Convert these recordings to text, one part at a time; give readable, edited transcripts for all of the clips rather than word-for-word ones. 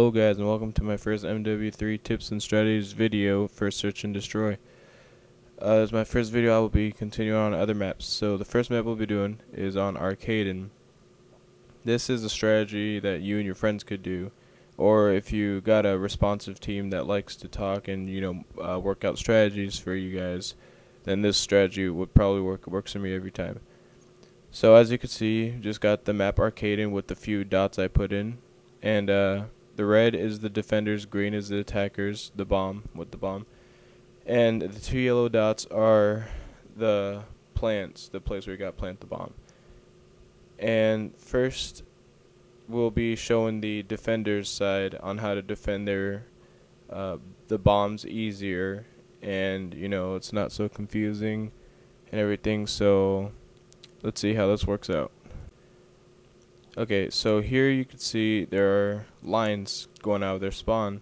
Hello guys, and welcome to my first MW3 tips and strategies video for Search and Destroy. As my first video, I will be continuing on other maps. So the first map we'll be doing is on Arkaden. This is a strategy that you and your friends could do, or if you got a responsive team that likes to talk and work out strategies for you guys, then this strategy would probably works for me every time. So as you can see, just got the map Arkaden with the few dots I put in, and the red is the defenders, green is the attackers, the bomb, and the two yellow dots are the plants, the place where you got plant the bomb. And first, we'll be showing the defenders side on how to defend their the bombs easier, and it's not so confusing and everything. So let's see how this works out. Okay, so here you can see there are lines going out of their spawn,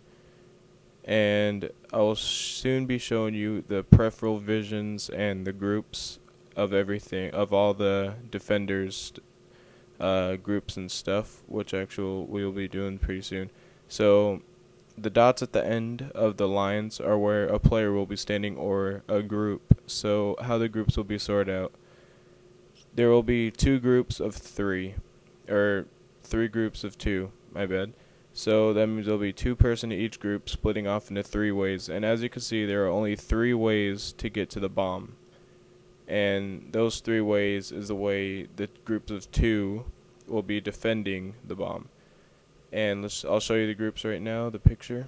and I will soon be showing you the peripheral visions and the groups of everything, of all the defenders groups and stuff, which we'll be doing pretty soon. So the dots at the end of the lines are where a player will be standing or a group. So how the groups will be sorted out: there will be two groups of three, or three groups of two, my bad. So that means there'll be two person in each group splitting off into three ways. And as you can see, there are only three ways to get to the bomb. And those three ways is the way the groups of two will be defending the bomb. And I'll show you the groups right now, the picture.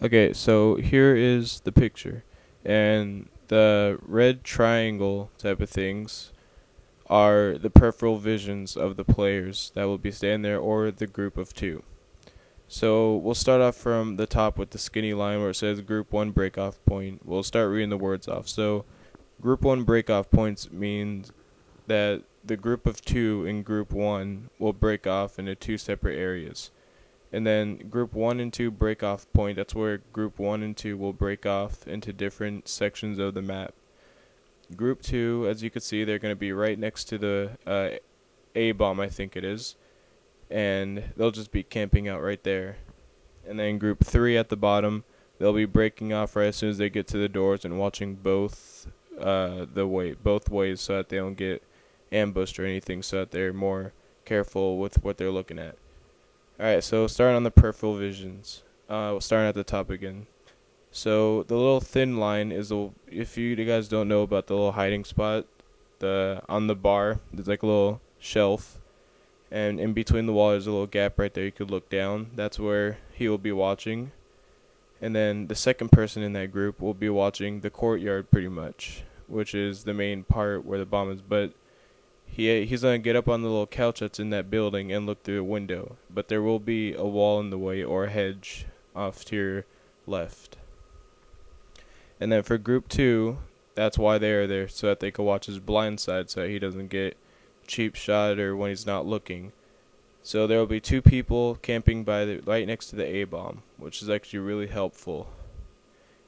Okay, so here is the picture. And the red triangle type of things are the peripheral visions of the players that will be standing there, or the group of two. So we'll start off from the top with the skinny line where it says group 1 break-off point. We'll start reading the words off. So group 1 break-off points means that the group of two in group 1 will break off into two separate areas. And then group 1 and 2 break-off point, that's where group 1 and 2 will break off into different sections of the map. Group 2, as you can see, they're going to be right next to the A bomb, I think it is, and they'll just be camping out right there. And then group 3 at the bottom, they'll be breaking off right as soon as they get to the doors and watching both ways, so that they don't get ambushed or anything, so that they're more careful with what they're looking at. Alright, so starting on the peripheral visions, starting at the top again. So the little thin line is if you guys don't know about the little hiding spot, on the bar, there's like a little shelf, and in between the wall there's a little gap right there. You could look down. That's where he will be watching. And then the second person in that group will be watching the courtyard pretty much, which is the main part where the bomb is. But he's gonna get up on the little couch that's in that building and look through a window. But there will be a wall in the way, or a hedge off to your left. And then for group 2, that's why they are there, so that they can watch his blind side, so that he doesn't get cheap shot or when he's not looking. So there will be two people camping right next to the A bomb, which is actually really helpful.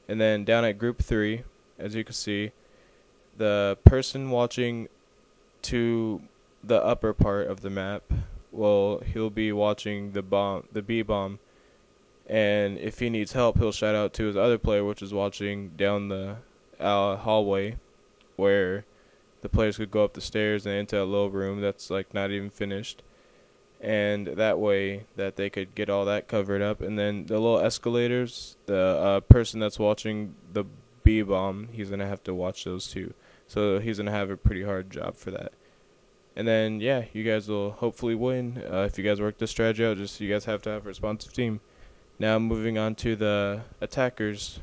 And then down at group 3, as you can see, the person watching to the upper part of the map, he'll be watching the B bomb. And if he needs help, he'll shout out to his other player, which is watching down the hallway, where the players could go up the stairs and into a little room that's like not even finished. And that way that they could get all that covered up. And then the little escalators, the person that's watching the B bomb, he's going to have to watch those too. So he's going to have a pretty hard job for that. And then, yeah, you guys will hopefully win. If you guys work this strategy out, you guys have to have a responsive team. Now moving on to the attackers.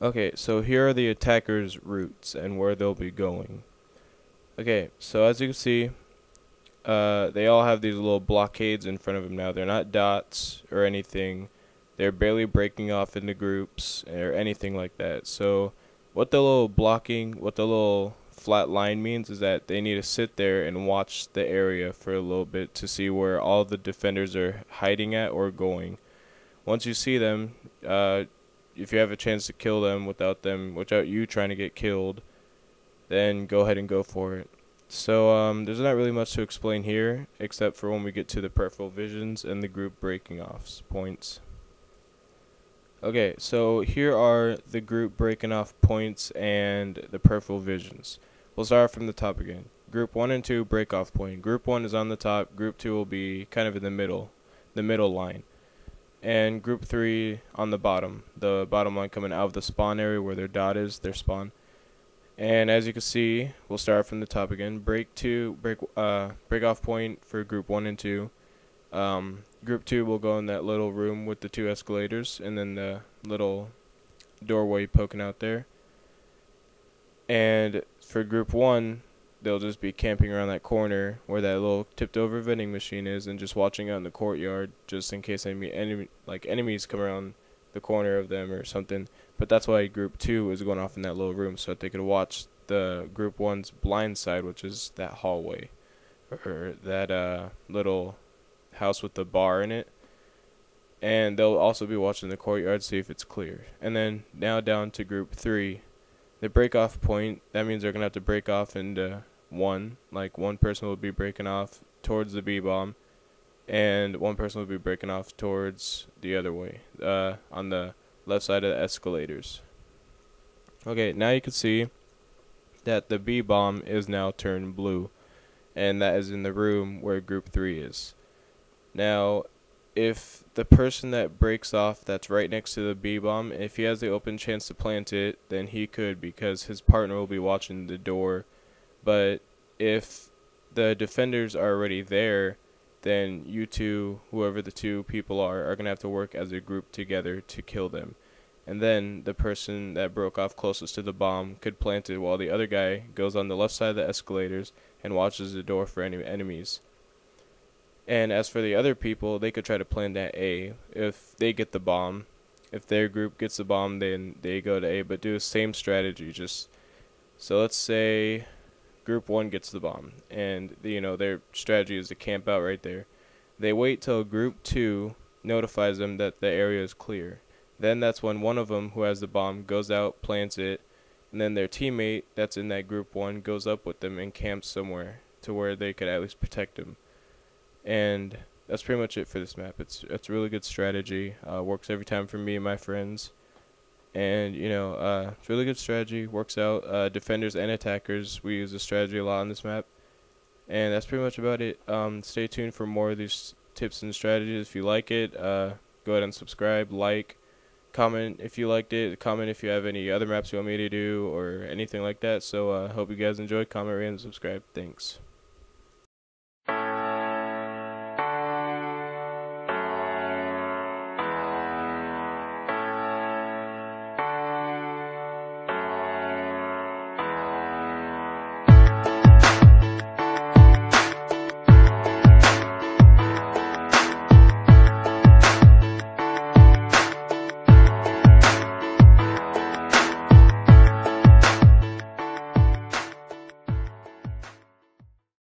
Okay, so here are the attackers' routes and where they'll be going. Okay, so as you can see, they all have these little blockades in front of them now. They're not dots or anything. They're barely breaking off into groups or anything like that. So what the little flat line means is that they need to sit there and watch the area for a little bit to see where all the defenders are hiding at or going. Once you see them, if you have a chance to kill them without you trying to get killed, then go ahead and go for it. So there's not really much to explain here, except for when we get to the peripheral visions and the group breaking off points. Okay, so here are the group breaking off points and the peripheral visions. We'll start from the top again. Group 1 and 2 break off point. Group 1 is on the top, Group 2 will be kind of in the middle line. And Group 3 on the bottom line coming out of the spawn area where their dot is, their spawn. And as you can see, we'll start from the top again. Break off point for Group 1 and 2. Group 2 will go in that little room with the 2 escalators and then the little doorway poking out there. And for Group 1, they'll just be camping around that corner where that little tipped over vending machine is and just watching out in the courtyard just in case enemies come around the corner of them or something. But that's why Group 2 is going off in that little room, so that they could watch the Group 1's blind side, which is that hallway or that little house with the bar in it. And they'll also be watching the courtyard, see if it's clear. And then now down to Group 3. The break off point, that means they're going to have to break off into one. Like one person will be breaking off towards the B-bomb, and one person will be breaking off towards the other way, on the left side of the escalators. Okay, now you can see that the B-bomb is now turned blue, and that is in the room where Group 3 is. Now, if the person that breaks off that's right next to the B-bomb, if he has the open chance to plant it, then he could, because his partner will be watching the door. But if the defenders are already there, then you two, whoever the two people are going to have to work as a group together to kill them. And then the person that broke off closest to the bomb could plant it while the other guy goes on the left side of the escalators and watches the door for any enemies. And as for the other people, they could try to plant that A. If they get the bomb, if their group gets the bomb, then they go to A, but do the same strategy. So let's say Group 1 gets the bomb, and their strategy is to camp out right there. They wait till Group 2 notifies them that the area is clear. Then that's when one of them who has the bomb goes out, plants it, and then their teammate that's in that Group 1 goes up with them and camps somewhere to where they could at least protect them. And that's pretty much it for this map. It's a really good strategy. Works every time for me and my friends. And it's really good strategy. Works out. Defenders and attackers, we use this strategy a lot on this map. And that's pretty much about it. Stay tuned for more of these tips and strategies. If you like it, go ahead and subscribe, like, comment if you liked it. Comment if you have any other maps you want me to do or anything like that. So hope you guys enjoyed. Comment, rate, and subscribe. Thanks.